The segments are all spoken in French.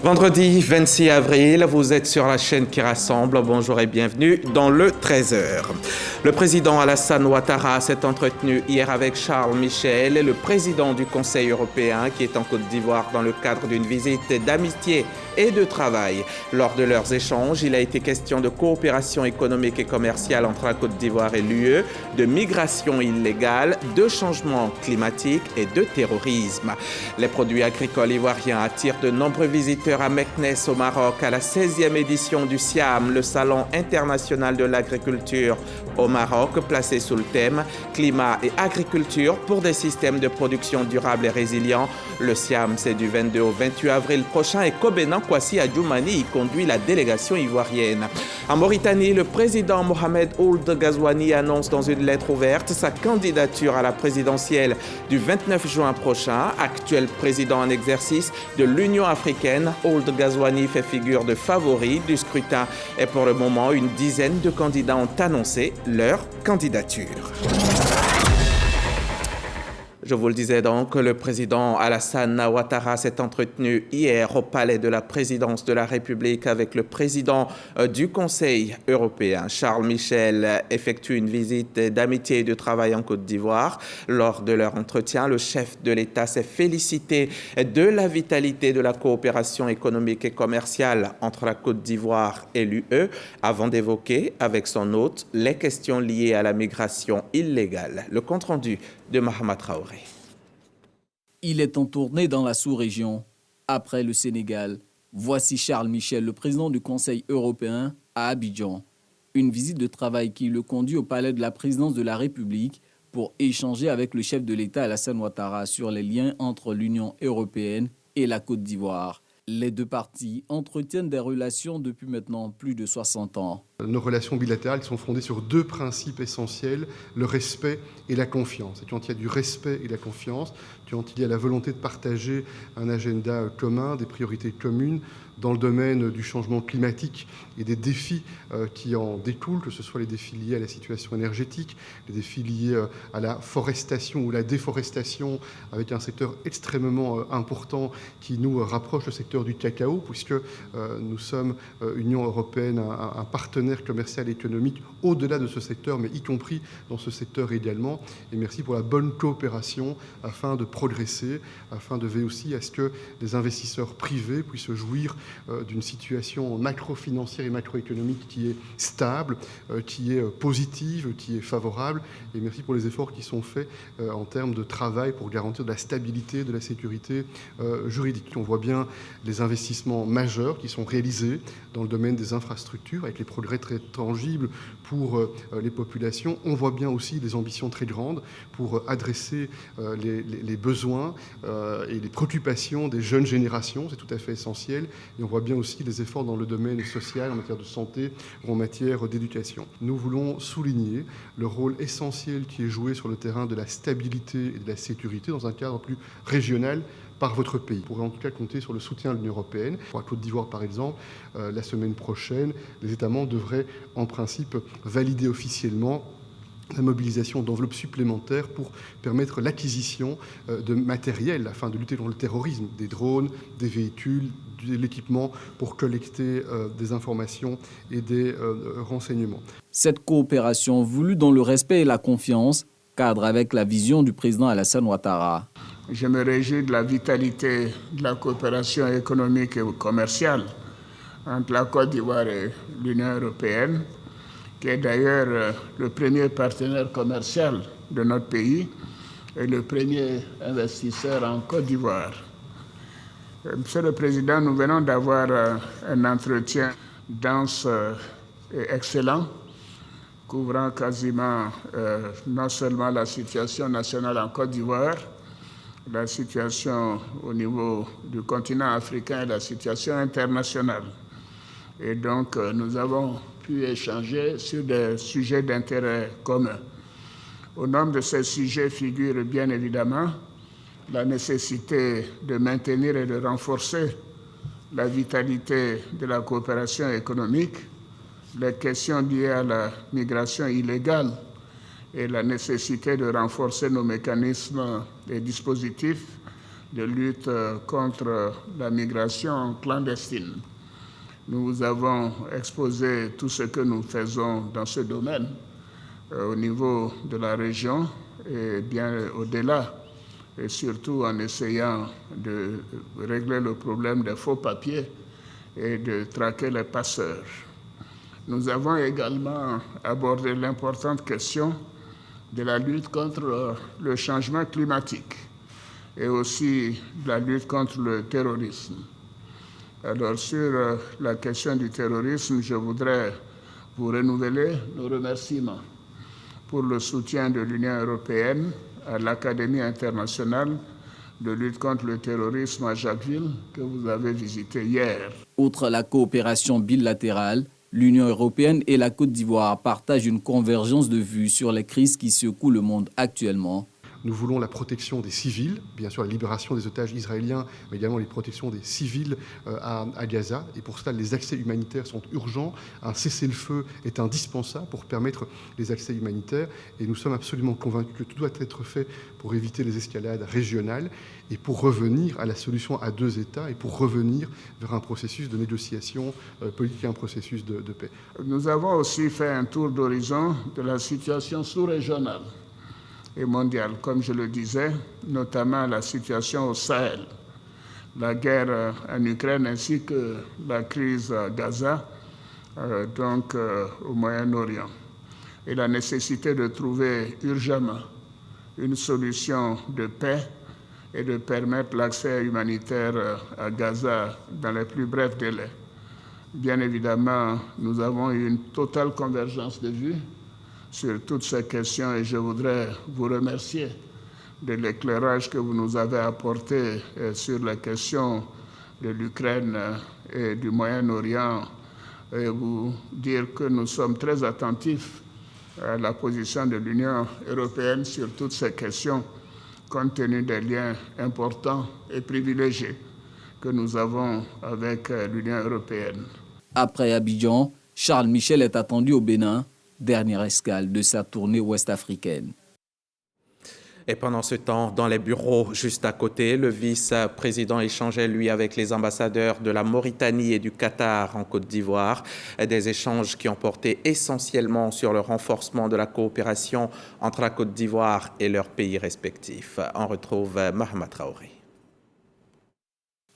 Vendredi 26 avril, vous êtes sur la chaîne qui rassemble. Bonjour et bienvenue dans le 13h. Le président Alassane Ouattara s'est entretenu hier avec Charles Michel, le président du Conseil européen qui est en Côte d'Ivoire dans le cadre d'une visite d'amitié et de travail. Lors de leurs échanges, il a été question de coopération économique et commerciale entre la Côte d'Ivoire et l'UE, de migration illégale, de changement climatique et de terrorisme. Les produits agricoles ivoiriens attirent de nombreux visiteurs à Meknès au Maroc à la 16e édition du SIAM, le Salon international de l'agriculture au Maroc, placé sous le thème climat et agriculture pour des systèmes de production durables et résilients. Le SIAM, c'est du 22 au 28 avril prochain et Kobenan Kwasi Adjoumani y conduit la délégation ivoirienne. En Mauritanie, le président Mohamed Ould Ghazouani annonce dans une lettre ouverte sa candidature à la présidentielle du 29 juin prochain. Actuel président en exercice de l'Union africaine, Ould Ghazouani fait figure de favori du scrutin et pour le moment, une dizaine de candidats ont annoncé leur candidature. Je vous le disais donc, le président Alassane Ouattara s'est entretenu hier au palais de la présidence de la République avec le président du Conseil européen. Charles Michel effectue une visite d'amitié et de travail en Côte d'Ivoire. Lors de leur entretien, le chef de l'État s'est félicité de la vitalité de la coopération économique et commerciale entre la Côte d'Ivoire et l'UE, avant d'évoquer avec son hôte les questions liées à la migration illégale. Le compte-rendu de Mahama Traoré. Il est en tournée dans la sous-région. Après le Sénégal, voici Charles Michel, le président du Conseil européen, à Abidjan. Une visite de travail qui le conduit au palais de la présidence de la République pour échanger avec le chef de l'État Alassane Ouattara sur les liens entre l'Union européenne et la Côte d'Ivoire. Les deux parties entretiennent des relations depuis maintenant plus de 60 ans. Nos relations bilatérales sont fondées sur deux principes essentiels, le respect et la confiance. Et quand il y a du respect et de la confiance, quand il y a la volonté de partager un agenda commun, des priorités communes dans le domaine du changement climatique et des défis qui en découlent, que ce soit les défis liés à la situation énergétique, les défis liés à la forestation ou la déforestation, avec un secteur extrêmement important qui nous rapproche, le secteur du cacao, puisque nous sommes, Union européenne, un partenaire commercial et économique au-delà de ce secteur, mais y compris dans ce secteur également. Et merci pour la bonne coopération afin de progresser, afin de veiller aussi à ce que les investisseurs privés puissent jouir d'une situation macro-financière et macroéconomique qui est stable, qui est positive, qui est favorable. Et merci pour les efforts qui sont faits en termes de travail pour garantir de la stabilité, de la sécurité juridique. On voit bien les investissements majeurs qui sont réalisés dans le domaine des infrastructures avec les progrès très tangibles pour les populations. On voit bien aussi des ambitions très grandes pour adresser les besoins et les préoccupations des jeunes générations. C'est tout à fait essentiel. Et on voit bien aussi les efforts dans le domaine social, en matière de santé ou en matière d'éducation. Nous voulons souligner le rôle essentiel qui est joué sur le terrain de la stabilité et de la sécurité dans un cadre plus régional par votre pays. Vous pourrez en tout cas compter sur le soutien de l'Union européenne. Pour la Côte d'Ivoire, par exemple, la semaine prochaine, les États membres devraient en principe valider officiellement la mobilisation d'enveloppes supplémentaires pour permettre l'acquisition de matériel afin de lutter contre le terrorisme, des drones, des véhicules, de l'équipement pour collecter des informations et des renseignements. Cette coopération voulue dans le respect et la confiance cadre avec la vision du président Alassane Ouattara. Je me réjouis de la vitalité de la coopération économique et commerciale entre la Côte d'Ivoire et l'Union européenne, qui est d'ailleurs le premier partenaire commercial de notre pays et le premier investisseur en Côte d'Ivoire. Monsieur le Président, nous venons d'avoir un entretien dense et excellent, couvrant quasiment non seulement la situation nationale en Côte d'Ivoire, la situation au niveau du continent africain et la situation internationale. Et donc, nous avons pu échanger sur des sujets d'intérêt commun. Au nombre de ces sujets figure bien évidemment la nécessité de maintenir et de renforcer la vitalité de la coopération économique, les questions liées à la migration illégale et la nécessité de renforcer nos mécanismes et dispositifs de lutte contre la migration clandestine. Nous vous avons exposé tout ce que nous faisons dans ce domaine au niveau de la région et bien au-delà, et surtout en essayant de régler le problème des faux papiers et de traquer les passeurs. Nous avons également abordé l'importante question de la lutte contre le changement climatique et aussi la lutte contre le terrorisme. Alors, sur la question du terrorisme, je voudrais vous renouveler nos remerciements pour le soutien de l'Union européenne à l'Académie internationale de lutte contre le terrorisme à Jacquesville, que vous avez visité hier. Outre la coopération bilatérale, l'Union européenne et la Côte d'Ivoire partagent une convergence de vues sur les crises qui secouent le monde actuellement. Nous voulons la protection des civils, bien sûr la libération des otages israéliens, mais également la protection des civils à Gaza. Et pour cela, les accès humanitaires sont urgents. Un cessez-le-feu est indispensable pour permettre les accès humanitaires. Et nous sommes absolument convaincus que tout doit être fait pour éviter les escalades régionales et pour revenir à la solution à deux États et pour revenir vers un processus de négociation politique et un processus de paix. Nous avons aussi fait un tour d'horizon de la situation sous-régionale et mondiale, comme je le disais, notamment la situation au Sahel, la guerre en Ukraine ainsi que la crise à Gaza, au Moyen-Orient, et la nécessité de trouver urgemment une solution de paix et de permettre l'accès humanitaire à Gaza dans les plus brefs délais. Bien évidemment, nous avons eu une totale convergence de vues sur toutes ces questions et je voudrais vous remercier de l'éclairage que vous nous avez apporté sur la question de l'Ukraine et du Moyen-Orient et vous dire que nous sommes très attentifs à la position de l'Union européenne sur toutes ces questions compte tenu des liens importants et privilégiés que nous avons avec l'Union européenne. Après Abidjan, Charles Michel est attendu au Bénin, dernière escale de sa tournée ouest-africaine. Et pendant ce temps, dans les bureaux juste à côté, le vice-président échangeait, lui, avec les ambassadeurs de la Mauritanie et du Qatar en Côte d'Ivoire. Des échanges qui ont porté essentiellement sur le renforcement de la coopération entre la Côte d'Ivoire et leurs pays respectifs. On retrouve Mahama Traoré.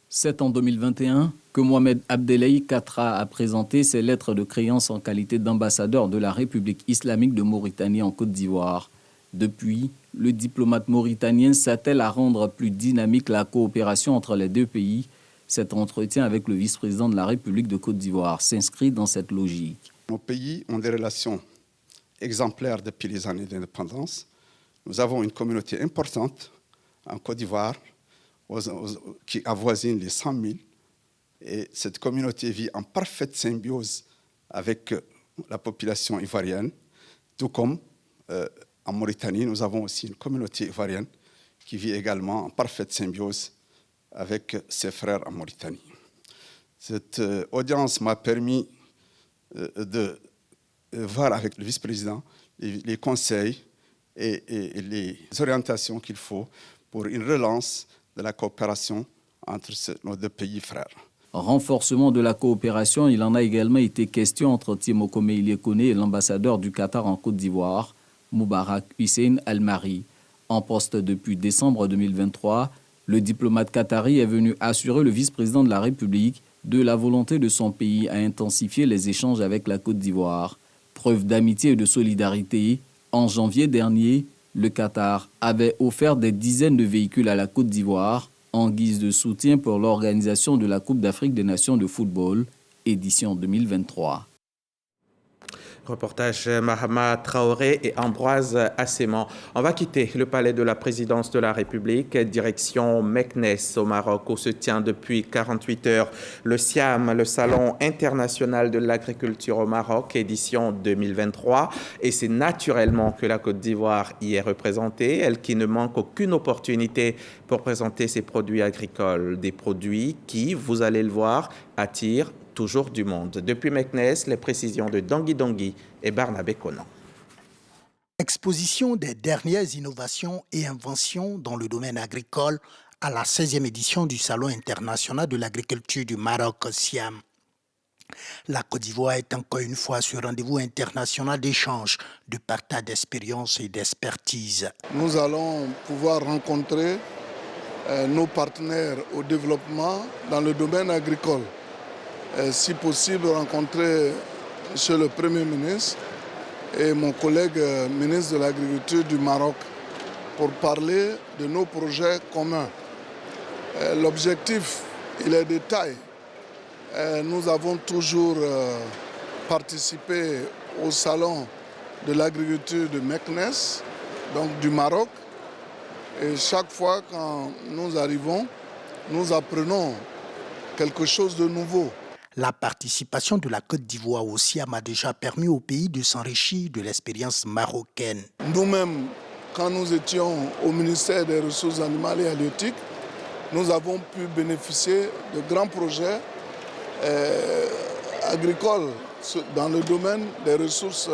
C'est en 2021 que Mohamed Abdellahi Katra a présenté ses lettres de créance en qualité d'ambassadeur de la République islamique de Mauritanie en Côte d'Ivoire. Depuis, le diplomate mauritanien s'attelle à rendre plus dynamique la coopération entre les deux pays. Cet entretien avec le vice-président de la République de Côte d'Ivoire s'inscrit dans cette logique. Nos pays ont des relations exemplaires depuis les années d'indépendance. Nous avons une communauté importante en Côte d'Ivoire qui avoisine les 100 000. Et cette communauté vit en parfaite symbiose avec la population ivoirienne, tout comme en Mauritanie, nous avons aussi une communauté ivoirienne qui vit également en parfaite symbiose avec ses frères en Mauritanie. Cette audience m'a permis de voir avec le vice-président les conseils et les orientations qu'il faut pour une relance de la coopération entre nos deux pays frères. Renforcement de la coopération, il en a également été question entre Timokome Ilie-Kone et l'ambassadeur du Qatar en Côte d'Ivoire, Moubarak Hussein Al-Mari. En poste depuis décembre 2023, le diplomate qatari est venu assurer le vice-président de la République de la volonté de son pays à intensifier les échanges avec la Côte d'Ivoire. Preuve d'amitié et de solidarité, en janvier dernier, le Qatar avait offert des dizaines de véhicules à la Côte d'Ivoire en guise de soutien pour l'organisation de la Coupe d'Afrique des Nations de football, édition 2023. Reportage Mahama Traoré et Ambroise Asséman. On va quitter le palais de la présidence de la République, direction Meknes au Maroc, où se tient depuis 48 heures le SIAM, le Salon international de l'agriculture au Maroc, édition 2023. Et c'est naturellement que la Côte d'Ivoire y est représentée, elle qui ne manque aucune opportunité pour présenter ses produits agricoles, des produits qui, vous allez le voir, attirent toujours du monde. Depuis Meknes, les précisions de Dongui Dongui et Barnabé Conan. Exposition des dernières innovations et inventions dans le domaine agricole à la 16e édition du Salon international de l'agriculture du Maroc, Siam. La Côte d'Ivoire est encore une fois ce rendez-vous international d'échange, de partage d'expériences et d'expertise. Nous allons pouvoir rencontrer nos partenaires au développement dans le domaine agricole. Si possible, rencontrer M. le Premier ministre et mon collègue ministre de l'Agriculture du Maroc pour parler de nos projets communs. L'objectif, il est de taille. Nous avons toujours participé au salon de l'agriculture de Meknes, donc du Maroc. Et chaque fois quand nous arrivons, nous apprenons quelque chose de nouveau. La participation de la Côte d'Ivoire au Siam a déjà permis au pays de s'enrichir de l'expérience marocaine. Nous-mêmes, quand nous étions au ministère des Ressources animales et halieutiques, nous avons pu bénéficier de grands projets agricoles dans le domaine des ressources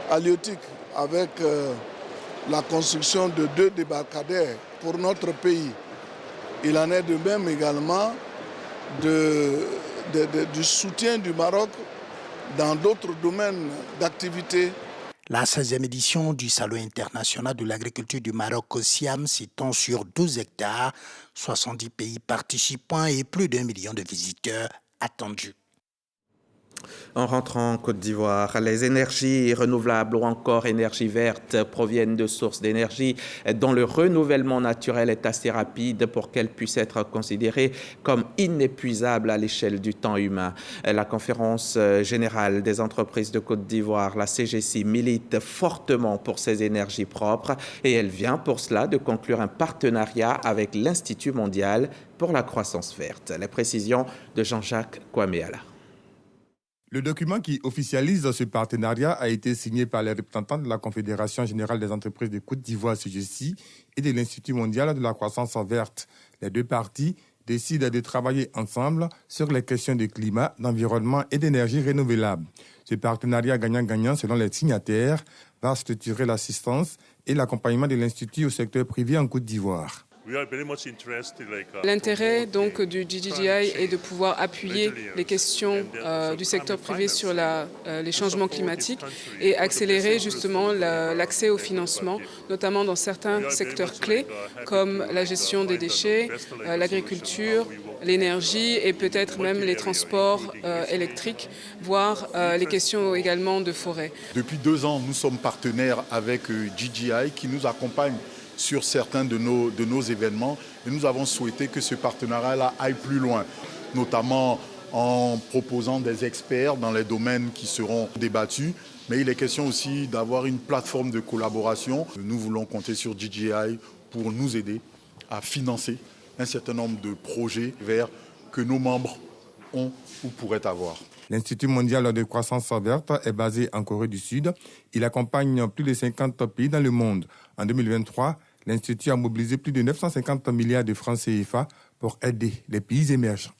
halieutiques avec la construction de 2 débarcadères pour notre pays. Il en est de même également du soutien du Maroc dans d'autres domaines d'activité. La 16e édition du Salon international de l'agriculture du Maroc au Siam s'étend sur 12 hectares, 70 pays participants et plus d'1 million de visiteurs attendus. En rentrant en Côte d'Ivoire, les énergies renouvelables ou encore énergies vertes proviennent de sources d'énergie dont le renouvellement naturel est assez rapide pour qu'elles puissent être considérées comme inépuisables à l'échelle du temps humain. La Conférence générale des entreprises de Côte d'Ivoire, la CGC, milite fortement pour ces énergies propres et elle vient pour cela de conclure un partenariat avec l'Institut mondial pour la croissance verte. Les précisions de Jean-Jacques Kwameala. Le document qui officialise ce partenariat a été signé par les représentants de la Confédération générale des entreprises de Côte d'Ivoire, CGC, et de l'Institut mondial de la croissance verte. Les 2 parties décident de travailler ensemble sur les questions de climat, d'environnement et d'énergie renouvelable. Ce partenariat gagnant-gagnant, selon les signataires, va structurer l'assistance et l'accompagnement de l'Institut au secteur privé en Côte d'Ivoire. L'intérêt donc du GGI est de pouvoir appuyer les questions du secteur privé sur les changements climatiques et accélérer justement l'accès au financement, notamment dans certains secteurs clés comme la gestion des déchets, l'agriculture, l'énergie et peut-être même les transports électriques, voire les questions également de forêt. Depuis 2 ans, nous sommes partenaires avec GGI qui nous accompagne sur certains de nos événements et nous avons souhaité que ce partenariat-là aille plus loin, notamment en proposant des experts dans les domaines qui seront débattus. Mais il est question aussi d'avoir une plateforme de collaboration. Nous voulons compter sur GGI pour nous aider à financer un certain nombre de projets verts que nos membres ont ou pourraient avoir. L'Institut mondial de croissance verte est basé en Corée du Sud. Il accompagne plus de 50 pays dans le monde. En 2023, l'Institut a mobilisé plus de 950 milliards de francs CFA pour aider les pays émergents.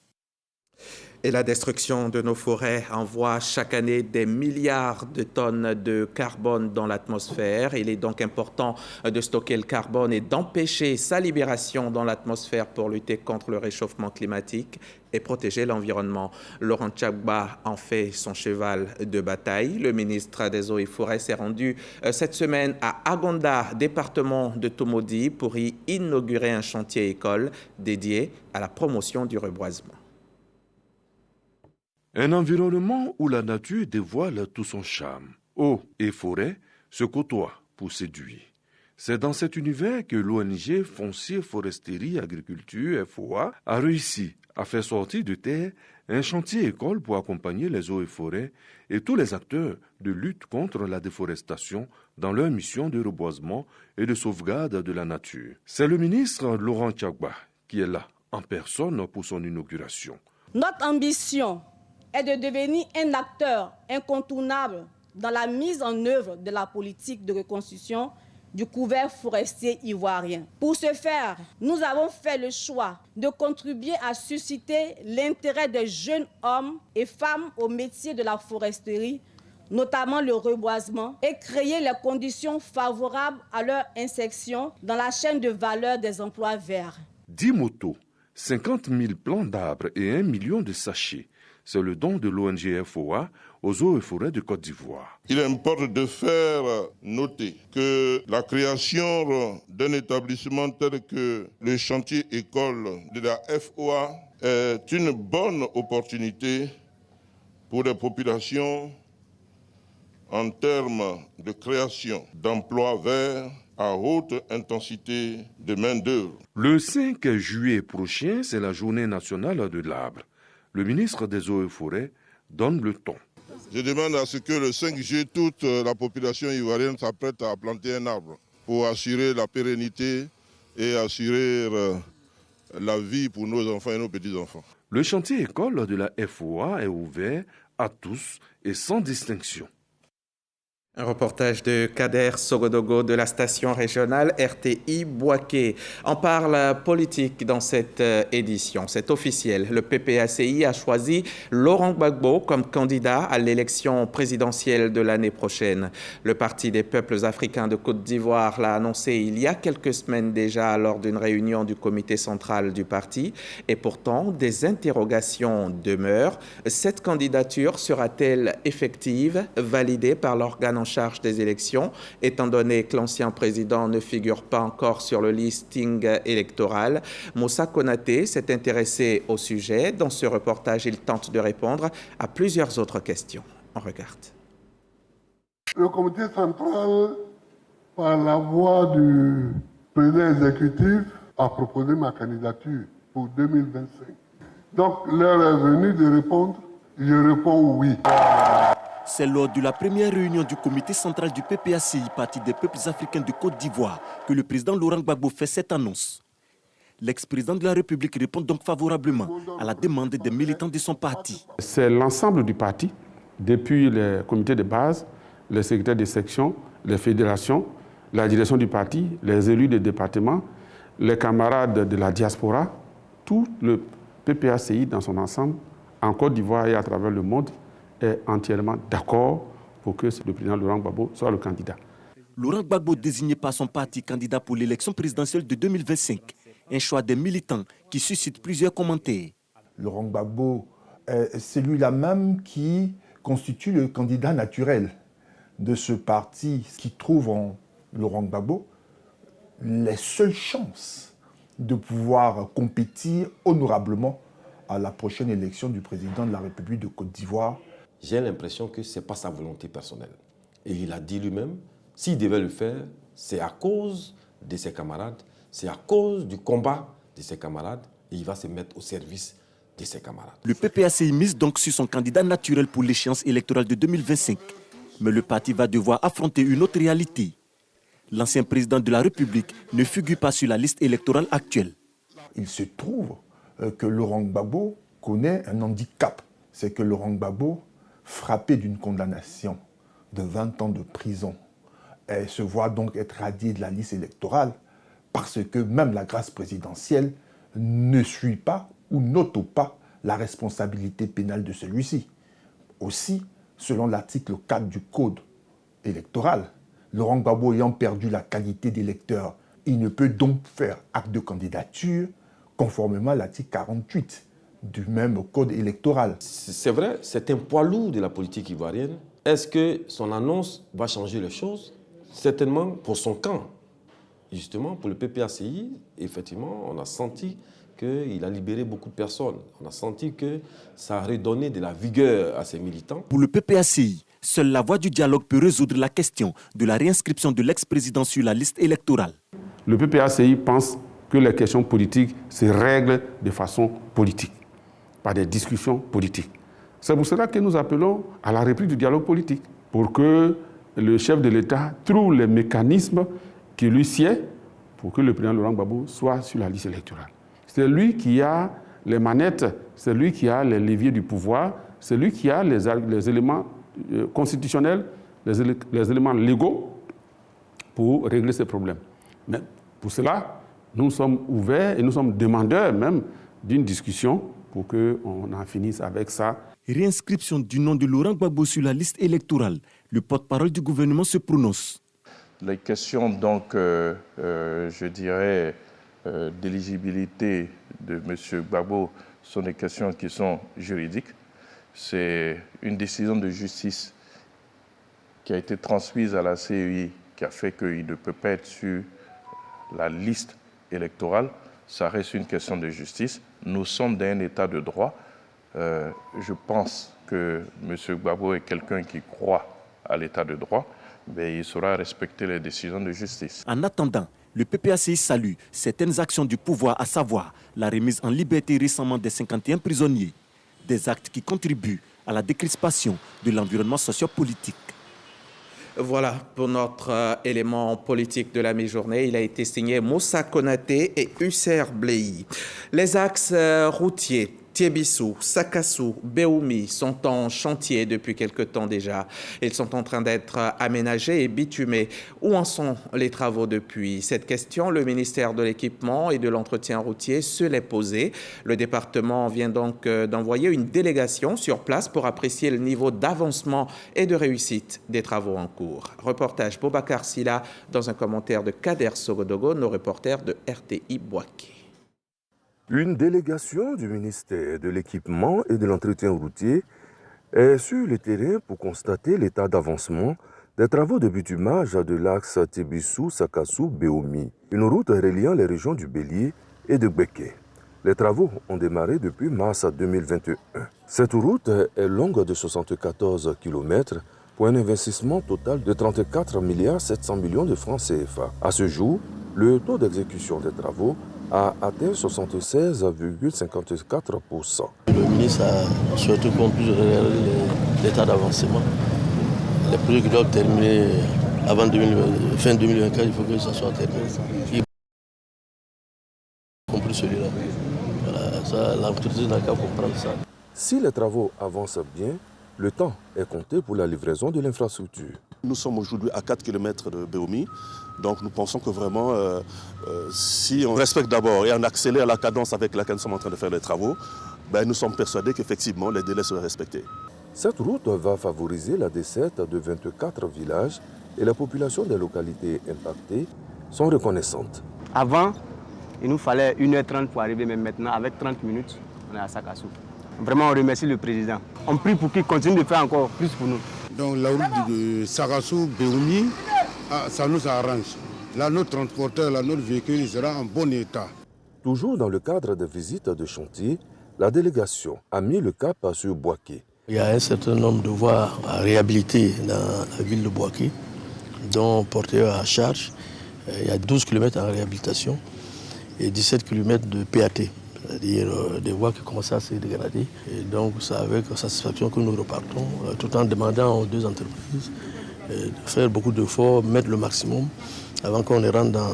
Et la destruction de nos forêts envoie chaque année des milliards de tonnes de carbone dans l'atmosphère. Il est donc important de stocker le carbone et d'empêcher sa libération dans l'atmosphère pour lutter contre le réchauffement climatique et protéger l'environnement. Laurent Tchagba en fait son cheval de bataille. Le ministre des Eaux et Forêts s'est rendu cette semaine à Agonda, département de Tomodi, pour y inaugurer un chantier école dédié à la promotion du reboisement. Un environnement où la nature dévoile tout son charme. Eau et forêt se côtoient pour séduire. C'est dans cet univers que l'ONG Foncier, Foresterie, Agriculture, FOA, a réussi à faire sortir de terre un chantier école pour accompagner les eaux et forêts et tous les acteurs de lutte contre la déforestation dans leur mission de reboisement et de sauvegarde de la nature. C'est le ministre Laurent Tchagba qui est là en personne pour son inauguration. Notre ambition est de devenir un acteur incontournable dans la mise en œuvre de la politique de reconstruction du couvert forestier ivoirien. Pour ce faire, nous avons fait le choix de contribuer à susciter l'intérêt des jeunes hommes et femmes au métier de la foresterie, notamment le reboisement, et créer les conditions favorables à leur insertion dans la chaîne de valeur des emplois verts. 10 motos, 50 000 plants d'arbres et 1 million de sachets. C'est le don de l'ONG FOA aux eaux et forêts de Côte d'Ivoire. Il importe de faire noter que la création d'un établissement tel que le chantier école de la FOA est une bonne opportunité pour les populations en termes de création d'emplois verts à haute intensité de main-d'œuvre. Le 5 juillet prochain, c'est la journée nationale de l'arbre. Le ministre des Eaux et Forêts donne le ton. Je demande à ce que le 5 juillet, toute la population ivoirienne s'apprête à planter un arbre pour assurer la pérennité et assurer la vie pour nos enfants et nos petits-enfants. Le chantier école de la FOA est ouvert à tous et sans distinction. Un reportage de Kader Sogodogo de la station régionale RTI Bouaké. On parle politique dans cette édition. C'est officiel. Le PPACI a choisi Laurent Gbagbo comme candidat à l'élection présidentielle de l'année prochaine. Le Parti des peuples africains de Côte d'Ivoire l'a annoncé il y a quelques semaines déjà lors d'une réunion du comité central du parti. Et pourtant, des interrogations demeurent. Cette candidature sera-t-elle effective, validée par l'organe en charge des élections, étant donné que l'ancien président ne figure pas encore sur le listing électoral? Moussa Konaté s'est intéressé au sujet. Dans ce reportage, il tente de répondre à plusieurs autres questions. On regarde. Le comité central, par la voix du président exécutif, a proposé ma candidature pour 2025. Donc, l'heure est venue de répondre. Je réponds oui. C'est lors de la première réunion du comité central du PPACI, Parti des peuples africains de Côte d'Ivoire, que le président Laurent Gbagbo fait cette annonce. L'ex-président de la République répond donc favorablement à la demande des militants de son parti. C'est l'ensemble du parti, depuis les comités de base, les secrétaires de section, les fédérations, la direction du parti, les élus des départements, les camarades de la diaspora, tout le PPACI dans son ensemble, en Côte d'Ivoire et à travers le monde, est entièrement d'accord pour que le président Laurent Gbagbo soit le candidat. Laurent Gbagbo désigné par son parti candidat pour l'élection présidentielle de 2025. Un choix des militants qui suscite plusieurs commentaires. Laurent Gbagbo est celui-là même qui constitue le candidat naturel de ce parti qui trouve en Laurent Gbagbo les seules chances de pouvoir compétir honorablement à la prochaine élection du président de la République de Côte d'Ivoire. J'ai l'impression que ce n'est pas sa volonté personnelle. Et il a dit lui-même, s'il devait le faire, c'est à cause de ses camarades, c'est à cause du combat de ses camarades, et il va se mettre au service de ses camarades. Le PPACI mise donc sur son candidat naturel pour l'échéance électorale de 2025. Mais le parti va devoir affronter une autre réalité. L'ancien président de la République ne figure pas sur la liste électorale actuelle. Il se trouve que Laurent Gbagbo connaît un handicap. C'est que Laurent Gbagbo, frappé d'une condamnation de 20 ans de prison, se voit donc être radié de la liste électorale parce que même la grâce présidentielle ne suit pas ou n'ôte pas la responsabilité pénale de celui-ci. Aussi, selon l'article 4 du Code électoral, Laurent Gbagbo ayant perdu la qualité d'électeur, il ne peut donc faire acte de candidature conformément à l'article 48 du même code électoral. C'est vrai, c'est un poids lourd de la politique ivoirienne. Est-ce que son annonce va changer les choses? Certainement pour son camp. Justement, pour le PPACI, effectivement, on a senti qu'il a libéré beaucoup de personnes. On a senti que ça a redonné de la vigueur à ses militants. Pour le PPACI, seule la voie du dialogue peut résoudre la question de la réinscription de l'ex-président sur la liste électorale. Le PPACI pense que les questions politiques se règlent de façon politique, par des discussions politiques. C'est pour cela que nous appelons à la reprise du dialogue politique, pour que le chef de l'État trouve les mécanismes qui lui sied pour que le président Laurent Gbagbo soit sur la liste électorale. C'est lui qui a les manettes, c'est lui qui a les leviers du pouvoir, c'est lui qui a les éléments constitutionnels, les éléments légaux pour régler ces problèmes. Mais pour cela, nous sommes ouverts et nous sommes demandeurs même d'une discussion pour qu'on en finisse avec ça. Réinscription du nom de Laurent Gbagbo sur la liste électorale. Le porte-parole du gouvernement se prononce. Les questions, donc, je dirais, d'éligibilité de M. Gbagbo sont des questions qui sont juridiques. C'est une décision de justice qui a été transmise à la CEI qui a fait qu'il ne peut pas être sur la liste électorale. Ça reste une question de justice. Nous sommes dans un état de droit. Je pense que M. Gbagbo est quelqu'un qui croit à l'état de droit, mais il saura respecter les décisions de justice. En attendant, le PPACI salue certaines actions du pouvoir, à savoir la remise en liberté récemment des 51 prisonniers, des actes qui contribuent à la décrispation de l'environnement sociopolitique. Voilà pour notre élément politique de la mi-journée. Il a été signé Moussa Konaté et Husser Bléhi. Les axes routiers Tiébissou, Sakassou, Béoumi sont en chantier depuis quelque temps déjà. Ils sont en train d'être aménagés et bitumés. Où en sont les travaux depuis? Cette question, le ministère de l'Équipement et de l'Entretien routier se l'est posée. Le département vient donc d'envoyer une délégation sur place pour apprécier le niveau d'avancement et de réussite des travaux en cours. Reportage Boubacar Silla dans un commentaire de Kader Sogodogo, nos reporters de RTI Boaké. Une délégation du ministère de l'Équipement et de l'Entretien routier est sur le terrain pour constater l'état d'avancement des travaux de bitumage de l'axe Tébissou-Sakassou-Béoumi, une route reliant les régions du Bélier et de Gbeke. Les travaux ont démarré depuis mars 2021. Cette route est longue de 74 km pour un investissement total de 34 700 millions de francs CFA. À ce jour, le taux d'exécution des travaux a atteint 76,54%. Le ministre a souhaité qu'on puisse regarder l'état d'avancement. Les projets qui doivent terminer avant fin 2024, il faut que ça soit terminé. Y compris celui-là. Voilà, ça, l'autorité n'a qu'à comprendre ça. Si les travaux avancent bien, le temps est compté pour la livraison de l'infrastructure. Nous sommes aujourd'hui à 4 km de Béoumi, donc nous pensons que vraiment, si on respecte d'abord et on accélère la cadence avec laquelle nous sommes en train de faire les travaux, nous sommes persuadés qu'effectivement les délais seraient respectés. Cette route va favoriser la desserte de 24 villages et la population des localités impactées sont reconnaissantes. Avant, il nous fallait 1h30 pour arriver, mais maintenant, avec 30 minutes, on est à Sakassou. Vraiment, on remercie le président. On prie pour qu'il continue de faire encore plus pour nous. Donc la route de Sakassou-Béoumi, ça nous arrange. Là, notre transporteur, là, notre véhicule sera en bon état. Toujours dans le cadre des visites de chantier, la délégation a mis le cap sur Boaké. Il y a un certain nombre de voies à réhabiliter dans la ville de Boaké, dont porté à charge. Il y a 12 km en réhabilitation et 17 km de PAT. C'est-à-dire des voies qui commencent à se dégrader. Et donc c'est avec satisfaction que nous repartons, tout en demandant aux deux entreprises de faire beaucoup d'efforts, mettre le maximum avant qu'on ne rentre dans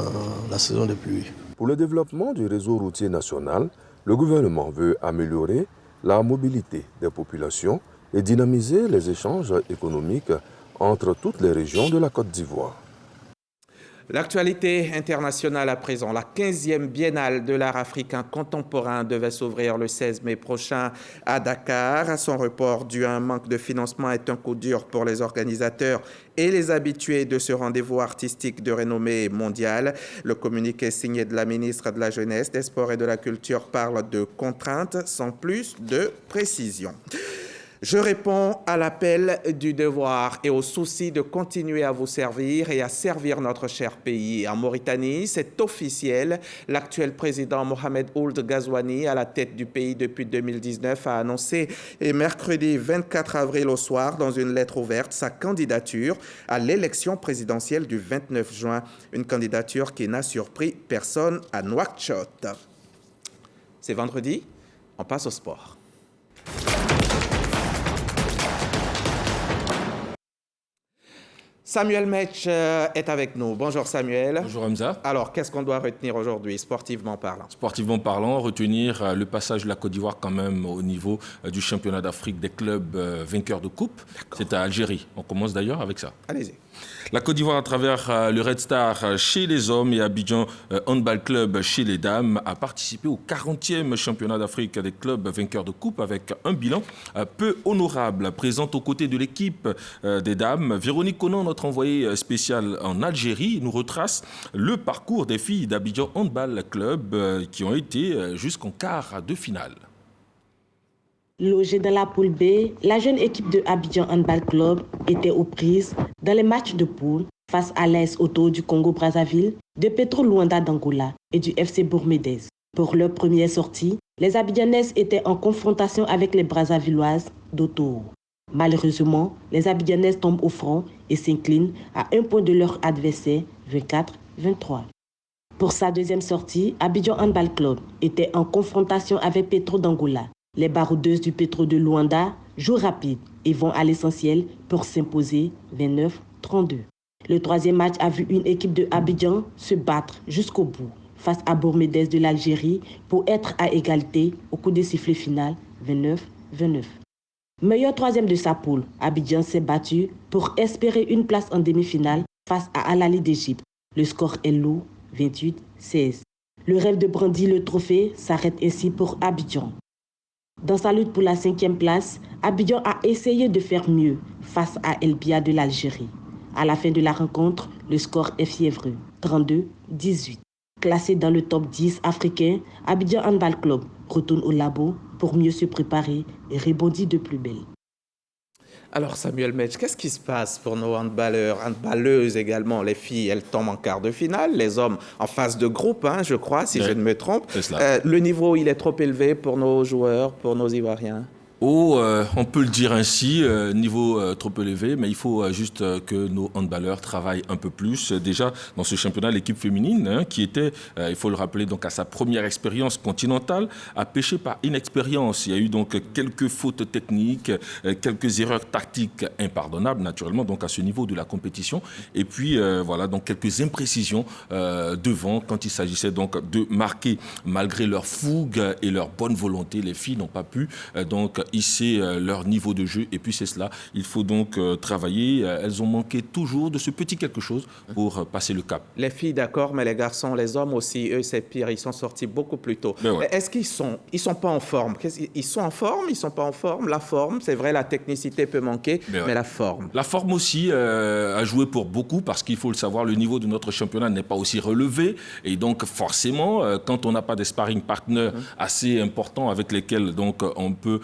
la saison des pluies. Pour le développement du réseau routier national, le gouvernement veut améliorer la mobilité des populations et dynamiser les échanges économiques entre toutes les régions de la Côte d'Ivoire. L'actualité internationale à présent, la 15e biennale de l'art africain contemporain devait s'ouvrir le 16 mai prochain à Dakar. Son report dû à un manque de financement est un coup dur pour les organisateurs et les habitués de ce rendez-vous artistique de renommée mondiale. Le communiqué signé de la ministre de la Jeunesse, des Sports et de la Culture parle de contraintes sans plus de précision. Je réponds à l'appel du devoir et au souci de continuer à vous servir et à servir notre cher pays. En Mauritanie, c'est officiel. L'actuel président Mohamed Ould Ghazouani, à la tête du pays depuis 2019, a annoncé mercredi 24 avril au soir, dans une lettre ouverte, sa candidature à l'élection présidentielle du 29 juin. Une candidature qui n'a surpris personne à Nouakchott. C'est vendredi, on passe au sport. Samuel Metch est avec nous. Bonjour Samuel. Bonjour Hamza. Alors, qu'est-ce qu'on doit retenir aujourd'hui, sportivement parlant? Sportivement parlant, retenir le passage de la Côte d'Ivoire quand même au niveau du championnat d'Afrique des clubs vainqueurs de coupe. C'est à Algérie. On commence d'ailleurs avec ça. Allez-y. La Côte d'Ivoire, à travers le Red Star chez les hommes et Abidjan Handball Club chez les dames, a participé au 40e championnat d'Afrique des clubs vainqueurs de coupe avec un bilan peu honorable. Présente aux côtés de l'équipe des dames, Véronique Conan, notre envoyée spéciale en Algérie, nous retrace le parcours des filles d'Abidjan Handball Club qui ont été jusqu'en quart de finale. Logée dans la poule B, la jeune équipe de Abidjan Handball Club était aux prises dans les matchs de poule face à l'AS Auto du Congo-Brazzaville, de Petro Luanda d'Angola et du FC Bourmédez. Pour leur première sortie, les Abidjanaises étaient en confrontation avec les Brazzavilloises d'Auto. Malheureusement, les Abidjanaises tombent au front et s'inclinent à 1 point de leur adversaire, 24-23. Pour sa deuxième sortie, Abidjan Handball Club était en confrontation avec Petro d'Angola. Les baroudeuses du Petro de Luanda jouent rapide et vont à l'essentiel pour s'imposer 29-32. Le troisième match a vu une équipe de Abidjan se battre jusqu'au bout face à Bourmédez de l'Algérie pour être à égalité au coup de sifflet final 29-29. Meilleur troisième de sa poule, Abidjan s'est battu pour espérer une place en demi-finale face à Al Ahly d'Égypte. Le score est lourd, 28-16. Le rêve de brandir le trophée s'arrête ainsi pour Abidjan. Dans sa lutte pour la 5e place, Abidjan a essayé de faire mieux face à El Bia de l'Algérie. À la fin de la rencontre, le score est fiévreux, 32-18. Classé dans le top 10 africain, Abidjan Handball Club retourne au labo pour mieux se préparer et rebondit de plus belle. Alors Samuel Metch, qu'est-ce qui se passe pour nos handballeurs, handballeuses également? Les filles, elles tombent en quart de finale, les hommes en phase de groupe, je crois, si je ne me trompe. Le niveau, il est trop élevé pour nos joueurs, pour nos Ivoiriens? On peut le dire ainsi, niveau trop élevé, mais il faut juste que nos handballeurs travaillent un peu plus. Déjà, dans ce championnat, l'équipe féminine, qui était, il faut le rappeler, donc à sa première expérience continentale, a pêché par inexpérience. Il y a eu donc quelques fautes techniques, quelques erreurs tactiques impardonnables, naturellement, donc à ce niveau de la compétition. Et puis, voilà, donc quelques imprécisions devant, quand il s'agissait donc de marquer, malgré leur fougue et leur bonne volonté, les filles n'ont pas pu, donc, hisser leur niveau de jeu, et puis c'est cela, il faut donc travailler. Elles ont manqué toujours de ce petit quelque chose pour passer le cap. Les filles d'accord, mais les garçons, les hommes aussi, eux c'est pire, ils sont sortis beaucoup plus tôt. Ouais. Est-ce qu'ils sont pas en forme? Ils sont en forme, ils sont pas en forme? La forme, c'est vrai, la technicité peut manquer, mais la forme. La forme aussi a joué pour beaucoup, parce qu'il faut le savoir, le niveau de notre championnat n'est pas aussi relevé, et donc forcément, quand on n'a pas des sparring partners assez importants avec lesquels donc on peut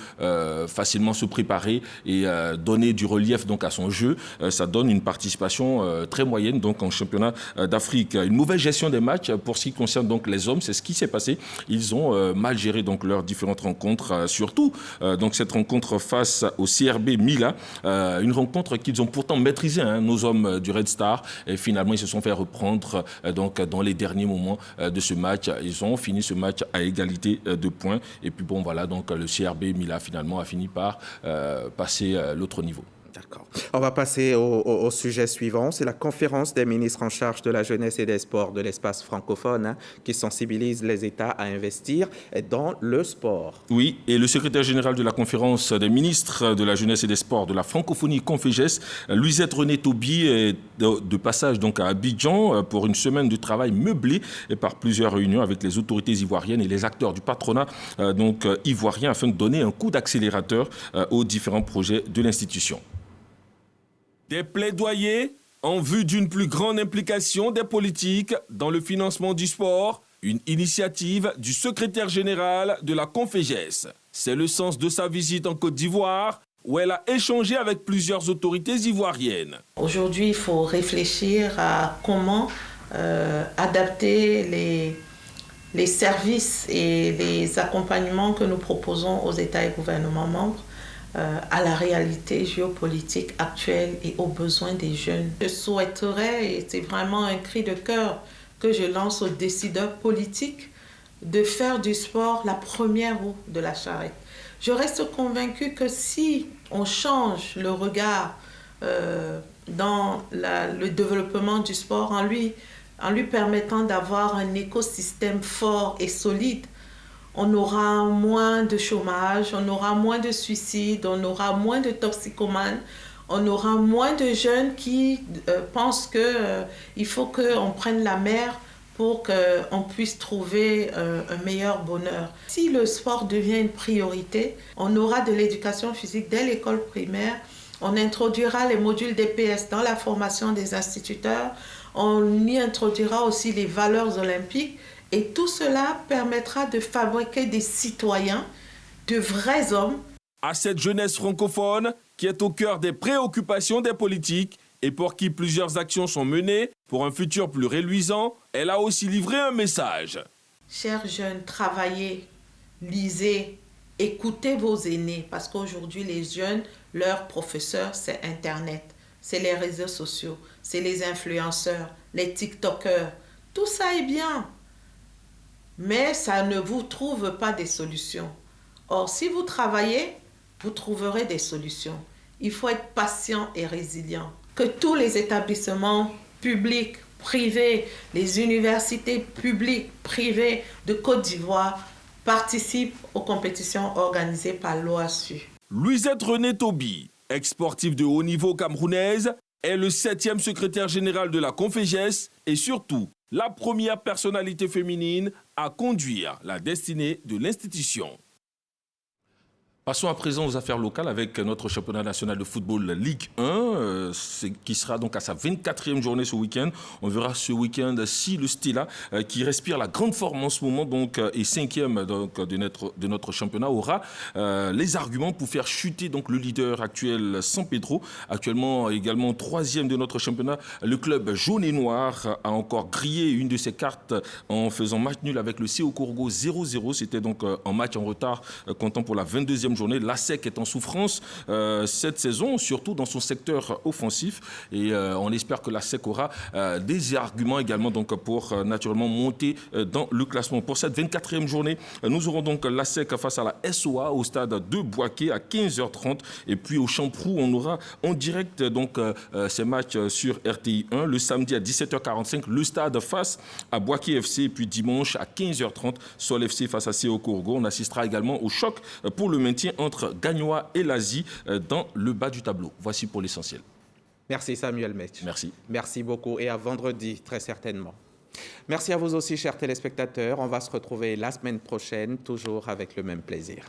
facilement se préparer et donner du relief donc à son jeu, ça donne une participation très moyenne donc en championnat d'Afrique. Une mauvaise gestion des matchs pour ce qui concerne donc les hommes, c'est ce qui s'est passé. Ils ont mal géré donc leurs différentes rencontres, surtout donc cette rencontre face au CRB Mila, une rencontre qu'ils ont pourtant maîtrisée, nos hommes du Red Star, et finalement ils se sont fait reprendre donc dans les derniers moments de ce match. Ils ont fini ce match à égalité de points, et puis bon voilà, donc le CRB Mila finalement a fini par passer l'autre niveau. D'accord. On va passer au sujet suivant. C'est la conférence des ministres en charge de la jeunesse et des sports de l'espace francophone qui sensibilise les États à investir dans le sport. Oui, et le secrétaire général de la conférence des ministres de la jeunesse et des sports de la francophonie Confégès, Louisette René Toby, est de passage donc à Abidjan pour une semaine de travail meublée par plusieurs réunions avec les autorités ivoiriennes et les acteurs du patronat donc ivoirien afin de donner un coup d'accélérateur aux différents projets de l'institution. Des plaidoyers en vue d'une plus grande implication des politiques dans le financement du sport, une initiative du secrétaire général de la Confégès. C'est le sens de sa visite en Côte d'Ivoire, où elle a échangé avec plusieurs autorités ivoiriennes. Aujourd'hui, il faut réfléchir à comment adapter les services et les accompagnements que nous proposons aux États et gouvernements membres à la réalité géopolitique actuelle et aux besoins des jeunes. Je souhaiterais, et c'est vraiment un cri de cœur que je lance aux décideurs politiques, de faire du sport la première roue de la charrette. Je reste convaincue que si on change le regard dans le développement du sport en lui permettant d'avoir un écosystème fort et solide, on aura moins de chômage, on aura moins de suicides, on aura moins de toxicomanes, on aura moins de jeunes qui pensent qu'il faut qu'on prenne la mer pour qu'on puisse trouver un meilleur bonheur. Si le sport devient une priorité, on aura de l'éducation physique dès l'école primaire, on introduira les modules DPS dans la formation des instituteurs, on y introduira aussi les valeurs olympiques et tout cela permettra de fabriquer des citoyens, de vrais hommes. À cette jeunesse francophone qui est au cœur des préoccupations des politiques et pour qui plusieurs actions sont menées pour un futur plus reluisant, elle a aussi livré un message. Chers jeunes, travaillez, lisez, écoutez vos aînés, parce qu'aujourd'hui, les jeunes, leur professeur, c'est Internet, c'est les réseaux sociaux, c'est les influenceurs, les TikTokers. Tout ça est bien, mais ça ne vous trouve pas des solutions. Or, si vous travaillez, vous trouverez des solutions. Il faut être patient et résilient. Que tous les établissements publics, privés, les universités publiques, privées de Côte d'Ivoire participent aux compétitions organisées par l'OASU. Louisette René Toby, ex-sportive de haut niveau camerounaise, est le 7e secrétaire général de la Confégès et surtout la première personnalité féminine à conduire la destinée de l'institution. Passons à présent aux affaires locales avec notre championnat national de football Ligue 1, qui sera donc à sa 24e journée ce week-end. On verra ce week-end si le Stila, qui respire la grande forme en ce moment, donc, et 5e donc, de notre championnat, aura les arguments pour faire chuter donc, le leader actuel San Pedro. Actuellement également 3e de notre championnat, le club jaune et noir a encore grillé une de ses cartes en faisant match nul avec le CO Kourgo 0-0. C'était donc un match en retard comptant pour la 22e journée. L'ASEC est en souffrance cette saison, surtout dans son secteur offensif. Et on espère que l'ASEC aura des arguments également donc, pour naturellement monter dans le classement. Pour cette 24e journée, nous aurons donc l'ASEC face à la SOA au stade de Boaké à 15h30. Et puis au Champrou, on aura en direct donc, ces matchs sur RTI 1. Le samedi à 17h45, le stade face à Boaké FC. Et puis dimanche à 15h30, Sol FC face à CO Kourgo. On assistera également au choc pour le maintien entre Gagnois et l'Asie dans le bas du tableau. Voici pour l'essentiel. Merci Samuel Metch. Merci. Merci beaucoup et à vendredi très certainement. Merci à vous aussi chers téléspectateurs. On va se retrouver la semaine prochaine, toujours avec le même plaisir.